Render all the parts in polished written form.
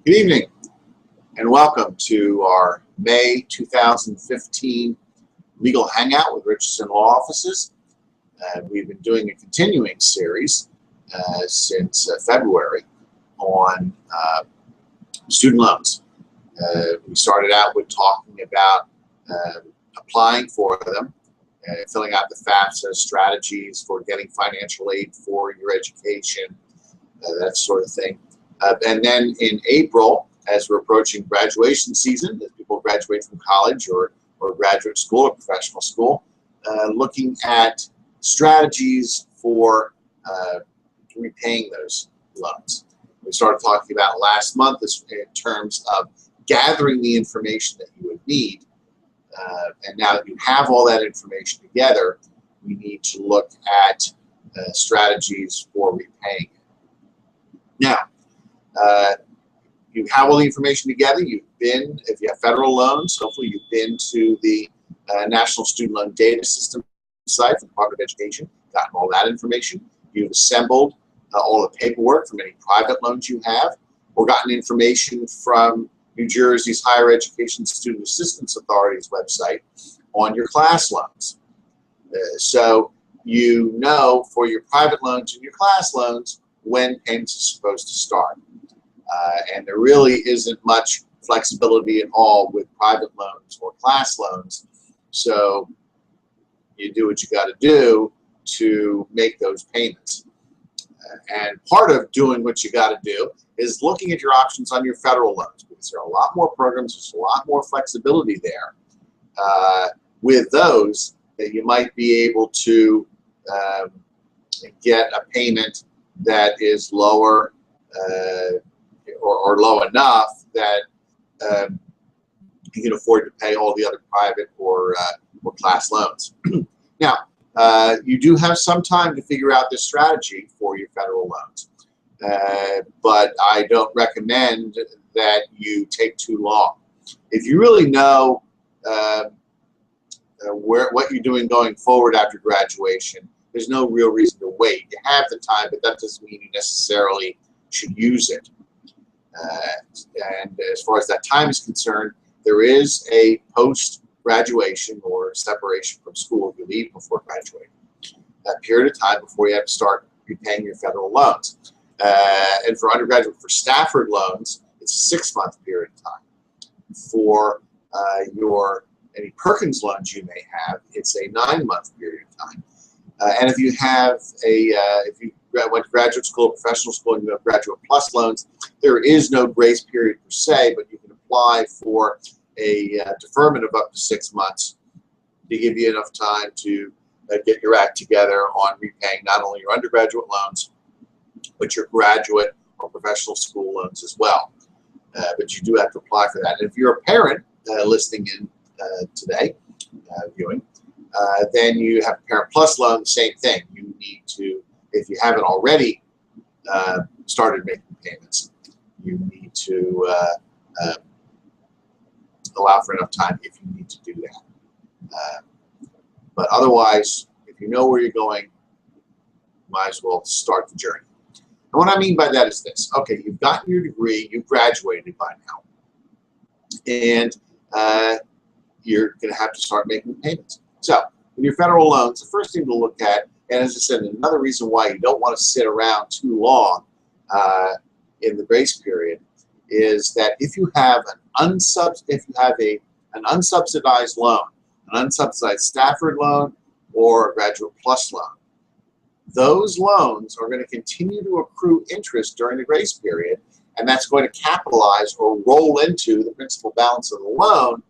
Good evening and welcome to our May 2015 Legal Hangout with Richardson Law Offices. We've been doing a continuing series since February on student loans. We started out with talking about applying for them, filling out the FAFSA, strategies for getting financial aid for your education, that sort of thing. And then in April, as we're approaching graduation season, as people graduate from college or graduate school or professional school, looking at strategies for repaying those loans. We started talking about last month in terms of gathering the information that you would need. And now that you have all that information together, we need to look at strategies for repaying it. Now, you have all the information together. If you have federal loans, hopefully you've been to the National Student Loan Data System site from the Department of Education, gotten all that information. You've assembled all the paperwork from any private loans you have, or gotten information from New Jersey's Higher Education Student Assistance Authority's website on your class loans. So you know for your private loans and your class loans when payments are supposed to start. And there really isn't much flexibility at all with private loans or class loans. So you do what you got to do to make those payments. And part of doing what you got to do is looking at your options on your federal loans, because there are a lot more programs, there's a lot more flexibility there with those that you might be able to get a payment that is lower or low enough that you can afford to pay all the other private or class loans. Now, you do have some time to figure out this strategy for your federal loans, but I don't recommend that you take too long. If you really know what you're doing going forward after graduation, there's no real reason to wait. You have the time, but that doesn't mean you necessarily should use it. And as far as that time is concerned, there is a post-graduation or separation from school if you leave before graduating, that period of time before you have to start repaying your federal loans. And for undergraduate, for Stafford loans, it's a 6-month period of time. For any Perkins loans you may have, it's a 9-month period of time. And if you have if you went to graduate school, professional school, and you have graduate plus loans, there is no grace period per se, but you can apply for a deferment of up to 6 months to give you enough time to get your act together on repaying not only your undergraduate loans, but your graduate or professional school loans as well. But you do have to apply for that. And if you're a parent listening in today, viewing, then you have a Parent Plus loan, the same thing. You need to, if you haven't already started making payments, you need to allow for enough time if you need to do that. But otherwise, if you know where you're going, you might as well start the journey. And what I mean by that is this. Okay, you've gotten your degree, you've graduated by now, and you're going to have to start making payments. So, in your federal loans, the first thing to look at, and as I said, another reason why you don't want to sit around too long in the grace period, is that if you have an unsubsidized loan, an unsubsidized Stafford loan, or a Graduate Plus loan, those loans are going to continue to accrue interest during the grace period, and that's going to capitalize or roll into the principal balance of the loan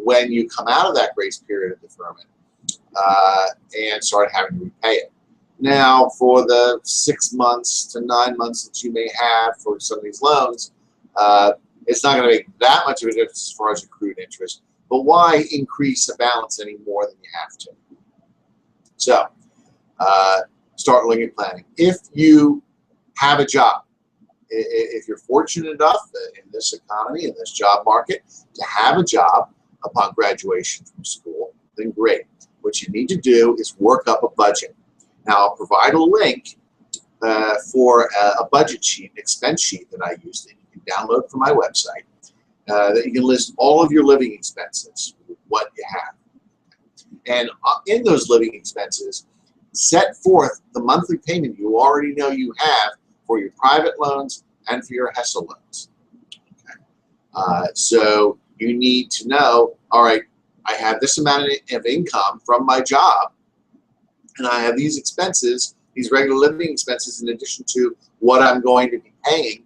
when you come out of that grace period of deferment and start having to repay it. Now, for the 6 months to 9 months that you may have for some of these loans, it's not going to make that much of a difference as far as accrued interest, but why increase the balance any more than you have to? So, start looking at planning. If you have a job, if you're fortunate enough in this economy, in this job market, to have a job upon graduation from school, then great. What you need to do is work up a budget. Now, I'll provide a link for a budget sheet, expense sheet that I use that you can can download from my website, that you can list all of your living expenses, what you have. And in those living expenses, set forth the monthly payment you already know you have for your private loans and for your HESL loans. Okay. So you need to know, all right, I have this amount of income from my job, and I have these expenses, these regular living expenses, in addition to what I'm going to be paying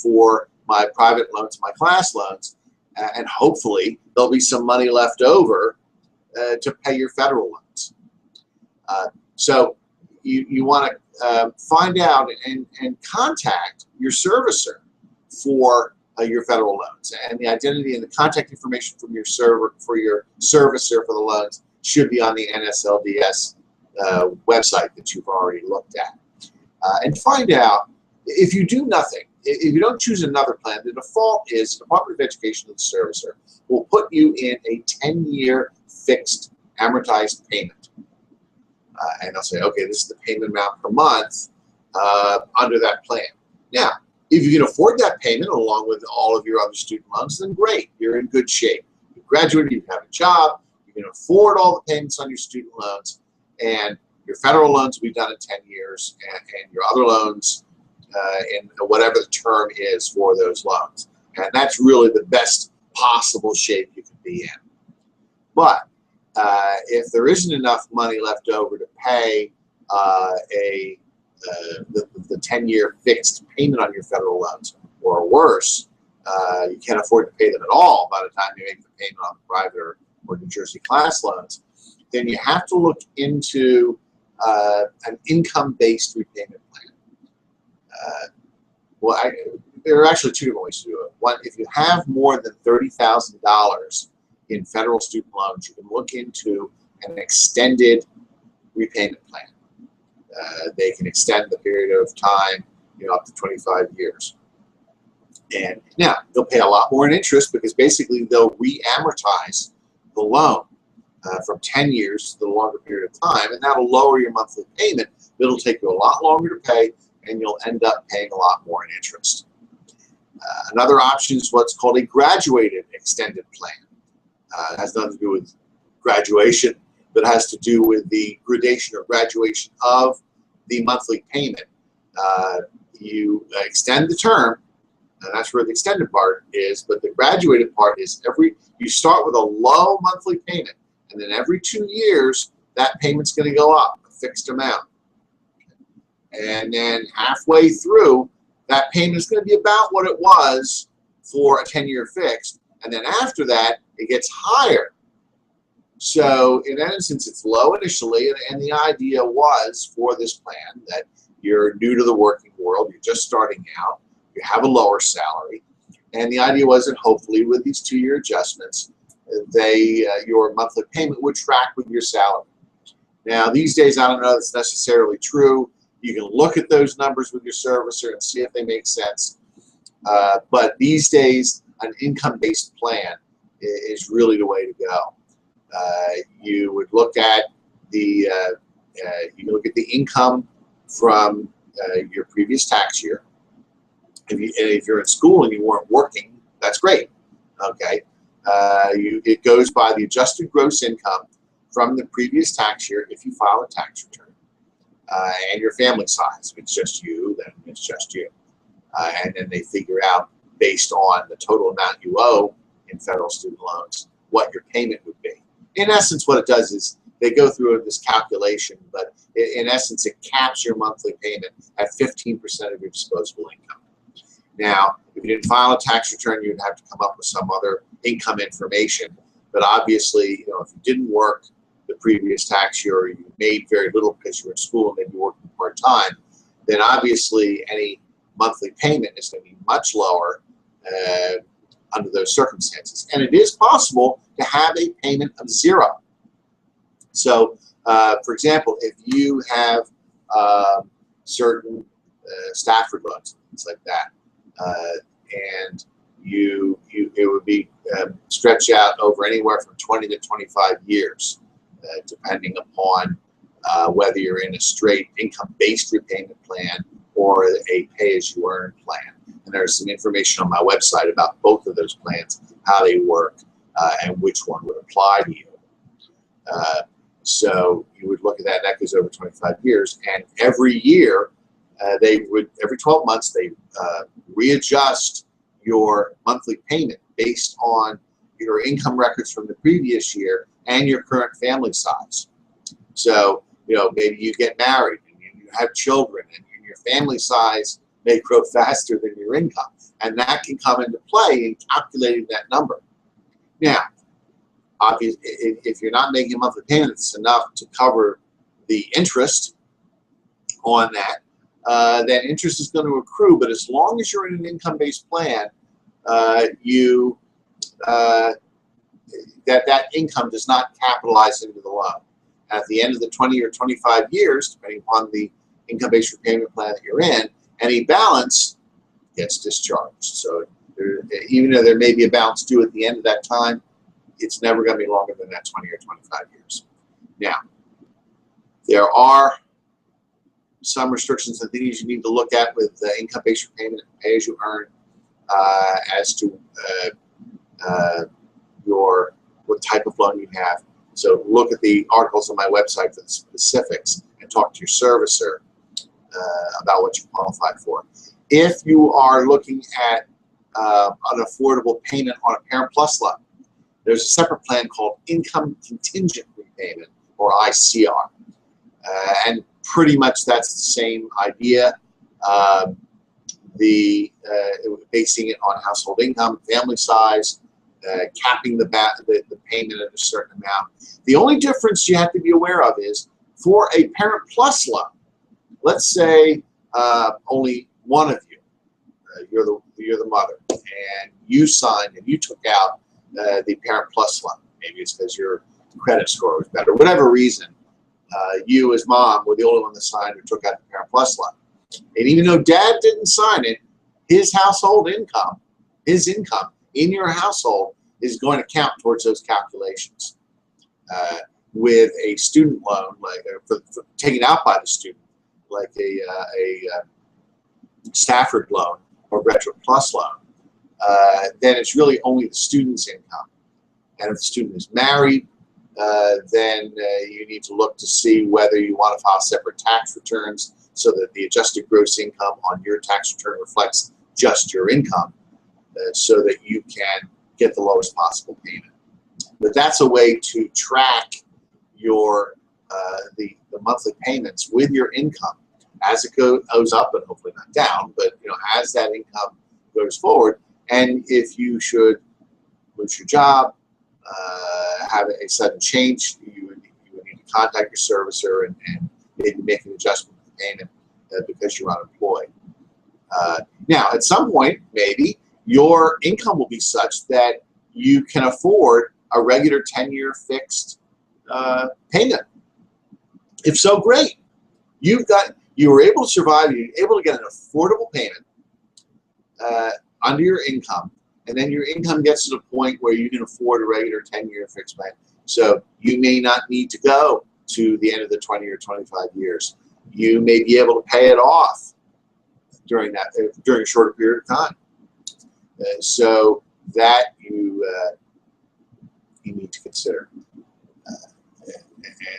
for my private loans, my class loans, and hopefully there'll be some money left over to pay your federal loans. So you want to find out and contact your servicer for your federal loans, and the identity and the contact information from your servicer for the loans should be on the NSLDS website that you've already looked at. And find out if you do nothing. If you don't choose another plan, the default is the Department of Education and the servicer will put you in a 10-year fixed amortized payment. And they'll say, okay, this is the payment amount per month under that plan. Now, if you can afford that payment along with all of your other student loans, then great, you're in good shape. You graduated, you have a job, you can afford all the payments on your student loans, and your federal loans will be done in 10 years, and your other loans in whatever the term is for those loans. And that's really the best possible shape you can be in. But if there isn't enough money left over to pay the 10-year fixed payment on your federal loans, or worse, you can't afford to pay them at all by the time you make the payment on the private or New Jersey class loans, then you have to look into an income-based repayment plan. There are actually two different ways to do it. One, if you have more than $30,000 in federal student loans, you can look into an extended repayment plan. They can extend the period of time, up to 25 years. And now they'll pay a lot more in interest because basically they'll re-amortize the loan from 10 years to the longer period of time, and that'll lower your monthly payment. It'll take you a lot longer to pay, and you'll end up paying a lot more in interest. Another option is what's called a graduated extended plan. It has nothing to do with graduation, but has to do with the gradation or graduation of the monthly payment. You extend the term, and that's where the extended part is, but the graduated part is you start with a low monthly payment, and then every 2 years, that payment's going to go up a fixed amount. And then halfway through, that payment is going to be about what it was for a 10-year fixed, and then after that, it gets higher. So in that instance, it's low initially, and the idea was for this plan that you're new to the working world, you're just starting out, you have a lower salary, and the idea was that hopefully with these 2-year adjustments, your monthly payment would track with your salary. Now these days, I don't know if that's necessarily true. You can look at those numbers with your servicer and see if they make sense. But these days, an income-based plan is really the way to go. You would look at the income from your previous tax year. If you're in school and you weren't working, that's great. Okay, it goes by the adjusted gross income from the previous tax year if you file a tax return. And your family size. If it's just you, then it's just you. And then they figure out, based on the total amount you owe in federal student loans, what your payment would be. In essence, what it does is they go through this calculation, but in essence, it caps your monthly payment at 15% of your disposable income. Now, if you didn't file a tax return, you'd have to come up with some other income information. But obviously, if you didn't work the previous tax year, or you made very little because you were in school and then you worked part-time, then obviously any monthly payment is going to be much lower under those circumstances. And it is possible to have a payment of zero. So, for example, if you have certain Stafford loans, things like that, and it would be stretched out over anywhere from 20 to 25 years. Depending upon whether you're in a straight income-based repayment plan or a pay-as-you-earn plan. And there's some information on my website about both of those plans, how they work, and which one would apply to you. So you would look at that, and that goes over 25 years. And every year, every 12 months, they readjust your monthly payment based on your income records from the previous year and your current family size. So, maybe you get married and you have children, and your family size may grow faster than your income. And that can come into play in calculating that number. Now, obviously, if you're not making a monthly payment, it's enough to cover the interest on that. That interest is going to accrue, but as long as you're in an income-based plan, that income does not capitalize into the loan. At the end of the 20 or 25 years, depending upon the income-based repayment plan that you're in, any balance gets discharged. So even though there may be a balance due at the end of that time, it's never going to be longer than that 20 or 25 years. Now, there are some restrictions and things you need to look at with the income-based repayment and pay-as-you-earn as to what type of loan you have. So look at the articles on my website for the specifics and talk to your servicer about what you qualify for. If you are looking at an affordable payment on a Parent Plus loan, there's a separate plan called Income Contingent Repayment, or ICR. And pretty much that's the same idea. Basing it on household income, family size, capping the payment at a certain amount. The only difference you have to be aware of is for a Parent Plus loan, let's say only one of you, you're the mother, and you signed and you took out the Parent Plus loan. Maybe it's because your credit score was better. Whatever reason, you as mom were the only one that signed or took out the Parent Plus loan. And even though dad didn't sign it, his household income, his income in your household is going to count towards those calculations. With a student loan, like for taken out by the student, like a Stafford loan or Retro Plus loan, then it's really only the student's income. And if the student is married, then you need to look to see whether you want to file separate tax returns so that the adjusted gross income on your tax return reflects just your income, so that you can get the lowest possible payment. But that's a way to track your the monthly payments with your income as it goes up, and hopefully not down, but as that income goes forward. And if you should lose your job, have a sudden change, you would need to contact your servicer and maybe make an adjustment to the payment because you're unemployed. Now, at some point, maybe your income will be such that you can afford a regular 10-year fixed payment. If so, great. You were able to survive. You were able to get an affordable payment under your income, and then your income gets to the point where you can afford a regular 10-year fixed payment. So you may not need to go to the end of the 20 or 25 years. You may be able to pay it off during a shorter period of time. So that you need to consider.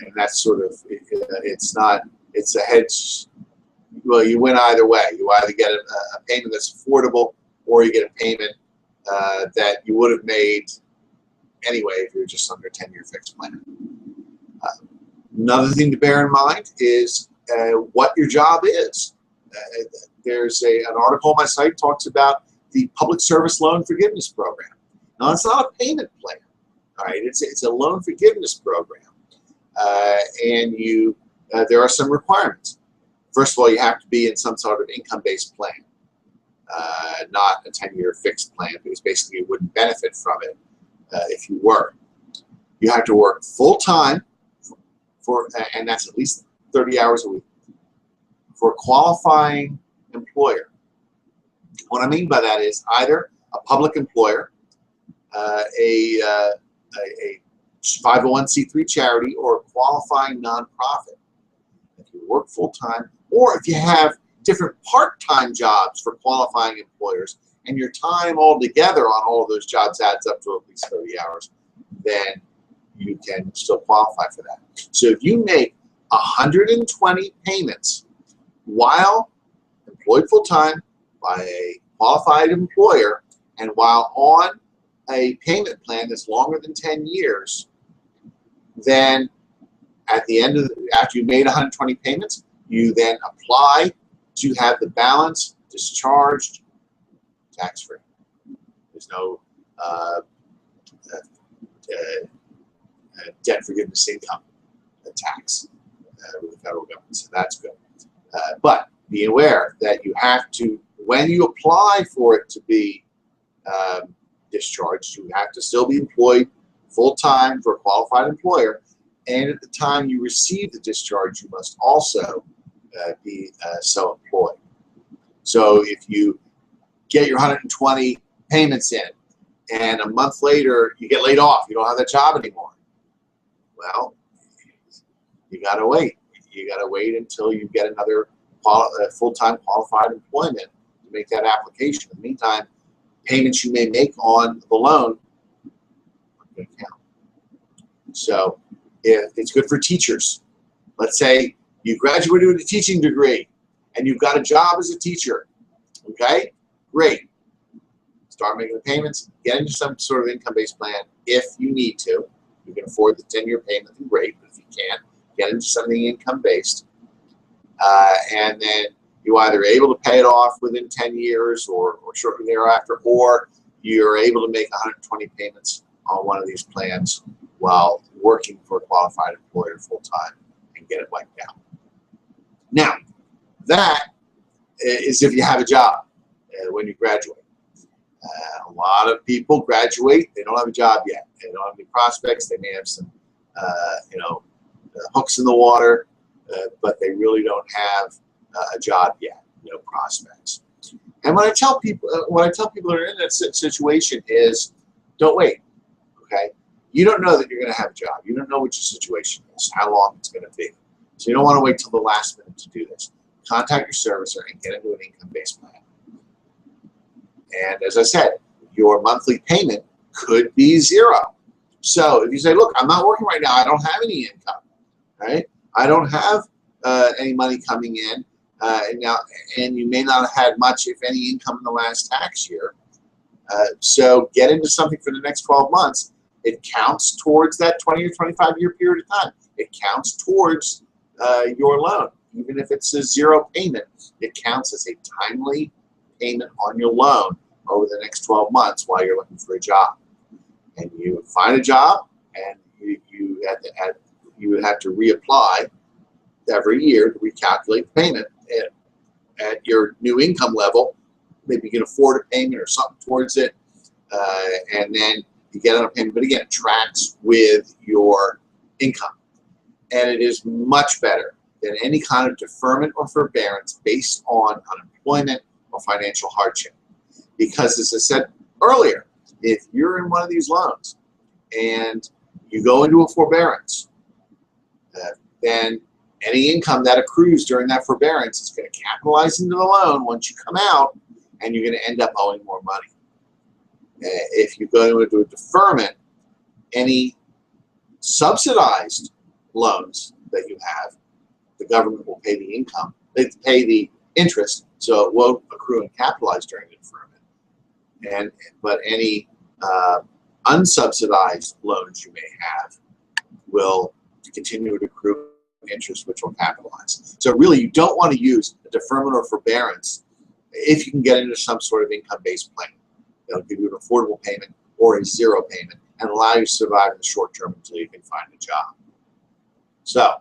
And that's sort of, it's a hedge. Well, you win either way. You either get a payment that's affordable, or you get a payment that you would have made anyway if you're just under a 10-year fixed plan. Another thing to bear in mind is what your job is. There's an article on my site talks about the Public Service Loan Forgiveness Program. Now, it's not a payment plan, all right? It's a loan forgiveness program, and there are some requirements. First of all, you have to be in some sort of income-based plan, not a 10-year fixed plan, because basically you wouldn't benefit from it if you were. You have to work full-time, and that's at least 30 hours a week, for a qualifying employer. What I mean by that is either a public employer, a 501c3 charity, or a qualifying nonprofit. If you work full-time, or if you have different part-time jobs for qualifying employers, and your time altogether on all of those jobs adds up to at least 30 hours, then you can still qualify for that. So if you make 120 payments while employed full-time by a qualified employer and while on a payment plan that's longer than 10 years, then at the end of after you made 120 payments, you then apply to have the balance discharged tax-free. There's no debt forgiveness income tax with the federal government, so that's good. But be aware that you have to, when you apply for it to be discharged, you have to still be employed full-time for a qualified employer, and at the time you receive the discharge, you must also be so employed. So if you get your 120 payments in, and a month later you get laid off, you don't have that job anymore, well, you got to wait. You got to wait until you get another full-time qualified employment to make that application. In the meantime, payments you may make on the loan are going to count. So if it's good for teachers. Let's say you graduated with a teaching degree and you've got a job as a teacher. Okay, great. Start making the payments, get into some sort of income-based plan if you need to. You can afford the 10-year payment, great, but if you can't, get into something income-based. And then you're either able to pay it off within 10 years or shortly thereafter, or you're able to make 120 payments on one of these plans while working for a qualified employer full-time and get it wiped out. Now, that is if you have a job when you graduate. A lot of people graduate, they don't have a job yet. They don't have any prospects. They may have some, hooks in the water, but they really don't have a job yet, no prospects. And what I tell people that are in that situation is, don't wait. Okay, you don't know that you're going to have a job. You don't know what your situation is, how long it's going to be. So you don't want to wait till the last minute to do this. Contact your servicer and get into an income-based plan. And as I said, your monthly payment could be zero. So if you say, look, I'm not working right now, I don't have any income, right? I don't have any money coming in, and you may not have had much, if any, income in the last tax year. So get into something for the next 12 months. It counts towards that 20 or 25-year period of time. It counts towards your loan. Even if it's a zero payment, it counts as a timely payment on your loan over the next 12 months while you're looking for a job. And you find a job, and you have to reapply every year to recalculate the payment at your new income level. Maybe you can afford a payment or something towards it, and then you get on a payment. But again, it tracks with your income. And it is much better than any kind of deferment or forbearance based on unemployment or financial hardship. Because as I said earlier, if you're in one of these loans and you go into a forbearance, then any income that accrues during that forbearance is going to capitalize into the loan once you come out, and you're going to end up owing more money. If you go into a deferment, any subsidized loans that you have, the government will pay the income, they pay the interest, so it won't accrue and capitalize during the deferment. But any unsubsidized loans you may have will continue to accrue interest, which will capitalize. So really, you don't want to use a deferment or forbearance if you can get into some sort of income-based plan. They'll give you an affordable payment or a zero payment and allow you to survive in the short term until you can find a job. So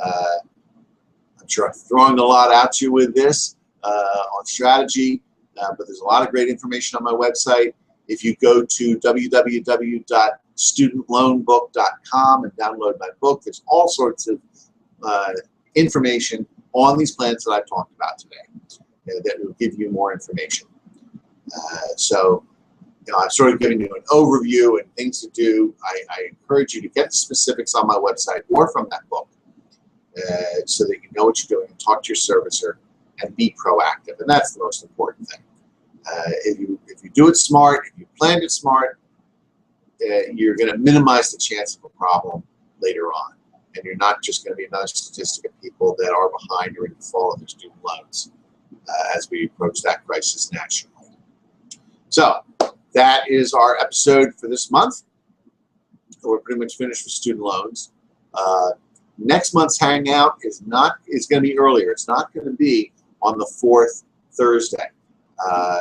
I'm sure I'm throwing a lot at you with this on strategy, but there's a lot of great information on my website. If you go to www.studentloanbook.com and download my book, there's all sorts of information on these plans that I've talked about today that will give you more information. So, I've sort of given you an overview and things to do. I encourage you to get the specifics on my website or from that book so that you know what you're doing and talk to your servicer and be proactive. And that's the most important thing. If you do it smart, if you planned it smart, you're going to minimize the chance of a problem later on. And you're not just going to be another statistic of people that are behind or in default of their student loans as we approach that crisis nationally. So that is our episode for this month. We're pretty much finished with student loans. Next month's Hangout is going to be earlier. It's not going to be on the 4th Thursday.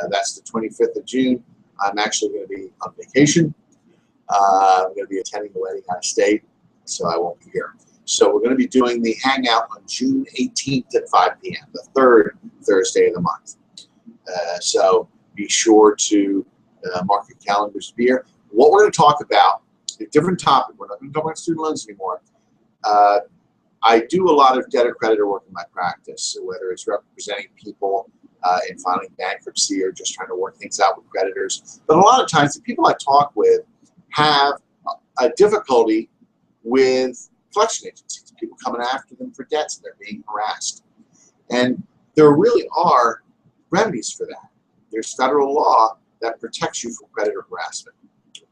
That's the 25th of June. I'm actually going to be on vacation. I'm going to be attending a wedding out of state, so I won't be here. So we're going to be doing the Hangout on June 18th at 5 p.m., the 3rd Thursday of the month. So be sure to mark your calendars to be here. What we're going to talk about, a different topic. We're not going to talk about student loans anymore. I do a lot of debtor-creditor work in my practice, whether it's representing people in filing bankruptcy or just trying to work things out with creditors. But a lot of times the people I talk with have a difficulty with collection agencies, people coming after them for debts and they're being harassed. And there really are remedies for that. There's federal law that protects you from creditor harassment.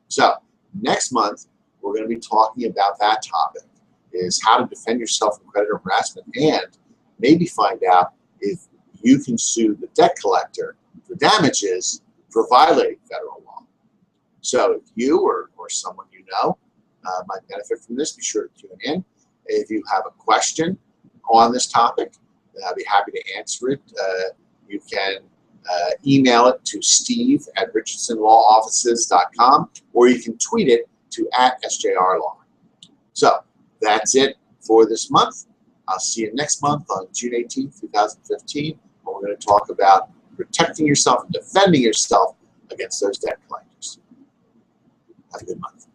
So next month, we're going to be talking about that topic, is how to defend yourself from creditor harassment and maybe find out if you can sue the debt collector for damages for violating federal law. So if you or someone you know might benefit from this, be sure to tune in. If you have a question on this topic, I'll be happy to answer it. You can email it to steve@richardsonlawoffices.com, or you can tweet it to @SJRLaw. So that's it for this month. I'll see you next month on June 18th, 2015, when we're going to talk about protecting yourself and defending yourself against those debt collectors. Have a good month.